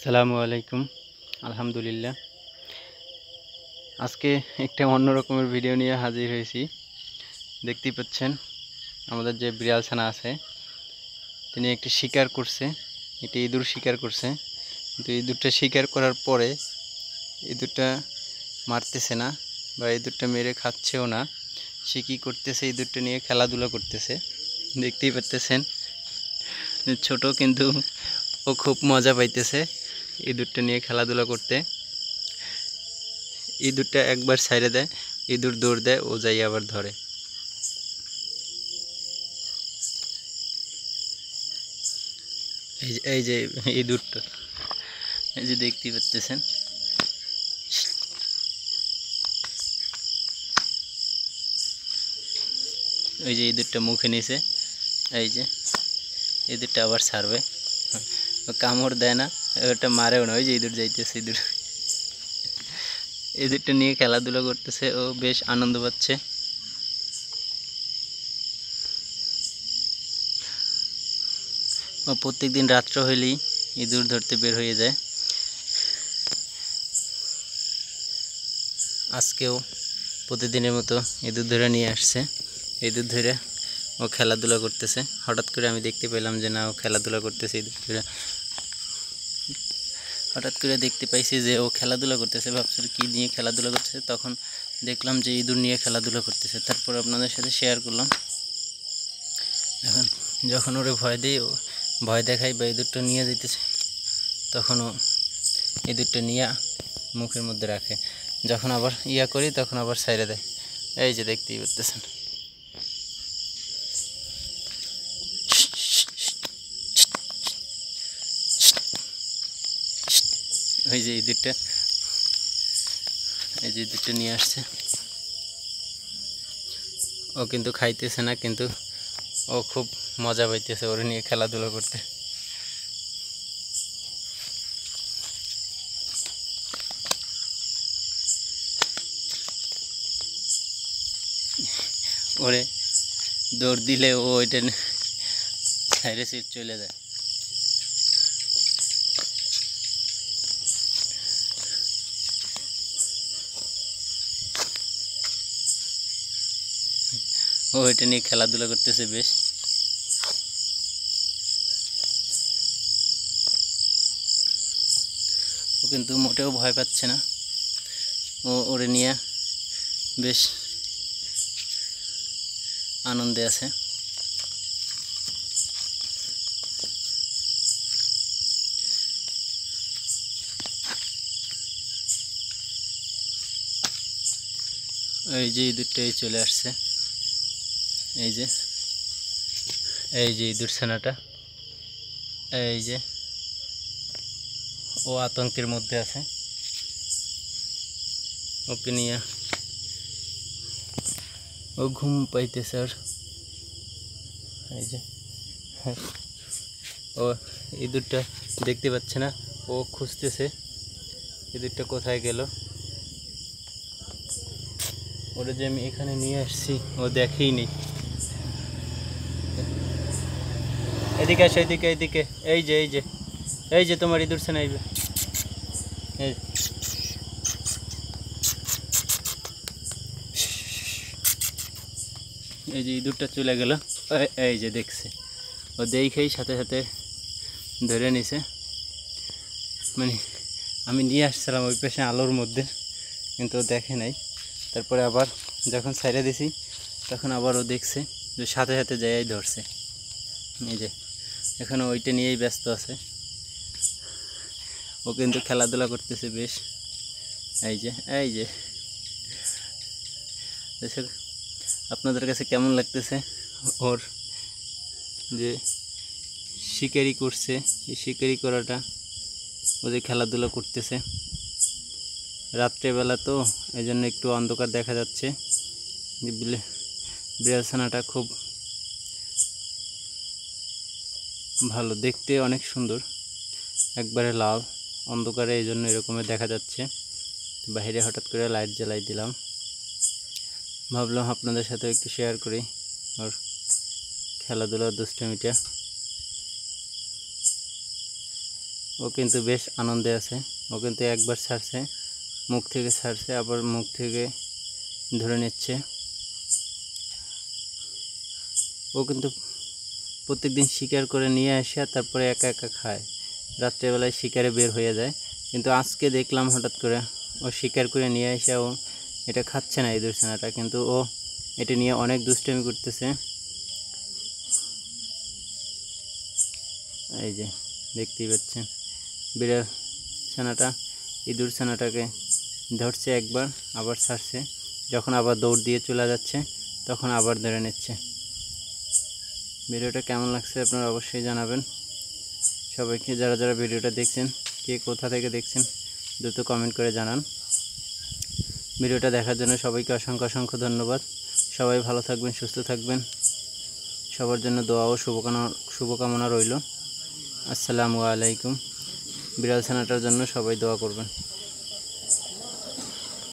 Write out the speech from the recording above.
আসসালামু আলাইকুম। আলহামদুলিল্লাহ। আজকে একটা অন্য রকমের ভিডিও নিয়ে হাজির হয়েছি। দেখতেই পাচ্ছেন আমাদের যে বিড়াল ছানা আছে তিনি একটি শিকার করছে, একটি ইঁদুর শিকার করছে। কিন্তু ইঁদুরটা শিকার করার পরে ইঁদুরটা মারতেছে না বা ইঁদুরটা মেরে খাচ্ছেও না। সে কী করতেছে, ইঁদুরটা নিয়ে খেলাধুলা করতেছে। দেখতেই পাচ্তেছেন ছোট, কিন্তু ও খুব মজা পাইতেছে ইঁদুরটা নিয়ে খেলাধুলা করতে। ইঁদুরটা একবার ছাইড়ে দেয়, ইঁদুর দৌড় দেয়, ও যাই আবার ধরে। এই যে ইঁদুরটা, এই যে দেখতেই পাচ্ছেন। ওই যে ইঁদুরটা মুখে নিছে, এই যে ইঁদুরটা আবার ছাড়বে, কামড় দেয় না, ওটা মারেও না। ওই যে ইঁদুর যাইতেছে, ইঁদুরটা নিয়ে খেলাধুলা করতেছে, ও বেশ আনন্দ পাচ্ছে। ও প্রত্যেক দিন রাত্র হইলেই ইঁদুর ধরতে বের হয়ে যায়। আজকেও প্রতিদিনের মতো ইঁদুর ধরে নিয়ে আসছে। ইঁদুর ধরে ও খেলাধুলা করতেছে। হঠাৎ করে আমি দেখতে পেলাম যে না, ও খেলাধুলা করতেছে ইঁদুর ধরে। হঠাৎ করে দেখতে পাইছি যে ও খেলাধুলা করতেছে, ভাবছি কী নিয়ে খেলাধুলা করতেছে। তখন দেখলাম যে ইঁদুর নিয়ে খেলাধুলা করতেছে। তারপর আপনাদের সাথে শেয়ার করলাম। এখন যখন ওরে ভয় দিই, ও ভয় দেখাই বা ইঁদুরটা নিয়ে যেতেছে, তখন ও ইঁদুরটা নিয়ে মুখের মধ্যে রাখে। যখন আবার করি, তখন আবার ছাইড়ে দেয়। এই যে দেখতেই পাচ্ছেন। ওই যে ইঁদুরটা, এই যে ইঁদুরটা নিয়ে আসছে। ও কিন্তু খাইতেছে না, কিন্তু ও খুব মজা পাইতেছে ওরে নিয়ে খেলাধুলা করতে। ওরে দৌড় দিলে ও ওইটা ছাইড়ে সিট চলে যায়। ও এটা নিয়ে খেলাধুলা করতেছে বেশ। ও কিন্তু মোটেও ভয় পাচ্ছে না, ও ওরে নিয়ে বেশ আনন্দে আছে। এই যে ইঁদুরটাই চলে আসছে, এই যে ইঁদুর ছানাটা, এই যে ও আতঙ্কের মধ্যে আছে। ওকে নিয়ে ও ঘুম পাইতেছে। আর এই যে ও ইঁদুরটা দেখতে পাচ্ছে না, ও খুঁজতেছে ইঁদুরটা কোথায় গেল। ওটা যে আমি এখানে নিয়ে আসছি ও দেখেই নি। এদিকে আসো, এদিকে এদিকে। এই যে এই যে তোমার ইঁদুর ছানা আইবে। এই যে ইঁদুরটা চলে গেল। এই যে দেখছে, ও দেখেই সাথে সাথে ধরে নিছে। মানে আমি নিয়ে আসছিলাম ওই পাশে আলোর মধ্যে, কিন্তু ও দেখে নাই। তারপরে আবার যখন ছেড়ে দিছি, তখন আবার ও দেখছে, যে সাথে সাথে যাই ধরছে। এই যে এখানে ওইটা নিয়েই ব্যস্ত আছে। ও কিন্তু খেলাধুলা করতেছে বেশ। এই যে আপনাদের কাছে কেমন লাগতেছে ওর যে শিকারি করছে, এই শিকারি করাটা, ও যে খেলাধুলা করতেছে রাত্রেবেলা, তো এই জন্য একটু অন্ধকার দেখা যাচ্ছে। বিড়াল ছানাটা খুব ভালো দেখতে, অনেক সুন্দর, একবারে লাল, অন্ধকারে এই জন্য এরকমের দেখা যাচ্ছে। বাইরে হঠাৎ করে লাইট জ্বালাই দিলাম, ভাবলাম আপনাদের সাথে একটু শেয়ার করি ওর খেলাধুলার দুষ্টামিটা। ও কিন্তু বেশ আনন্দে আছে। ও কিন্তু একবার ছাড়ছে, মুখ থেকে ছাড়ছে, আবার মুখ থেকে ধরে নিচ্ছে। ও কিন্তু প্রত্যেকদিন শিকার করে নিয়ে আসে তারপরে একা একা খায়, রাত্রেবেলায় শিকারে বের হয়ে যায়। কিন্তু আজকে দেখলাম হঠাৎ করে ও শিকার করে নিয়ে এসে ও এটা খাচ্ছে না, ইঁদুর ছানাটা, কিন্তু ও এটা নিয়ে অনেক দুষ্টামি করতেছে। এই যে দেখতেই পাচ্ছেন বিড়াল ছানাটা ইঁদুর ছানাটাকে ধরছে একবার, আবার ছাড়ছে, যখন আবার দৌড় দিয়ে চলে যাচ্ছে তখন আবার ধরে নিচ্ছে। ভিডিওটা কেমন লাগছে আপনারা অবশ্যই জানাবেন। সবাইকে যারা যারা ভিডিওটা দেখছেন, কে কোথা থেকে দেখছেন দ্রুত কমেন্ট করে জানান। ভিডিওটা দেখার জন্য সবাইকে অসংখ্য অসংখ্য ধন্যবাদ। সবাই ভালো থাকবেন, সুস্থ থাকবেন। সবার জন্য দোয়া ও শুভকামনা রইল। আসসালামু আলাইকুম। বিড়াল ছানাটার জন্য সবাই দোয়া করবেন।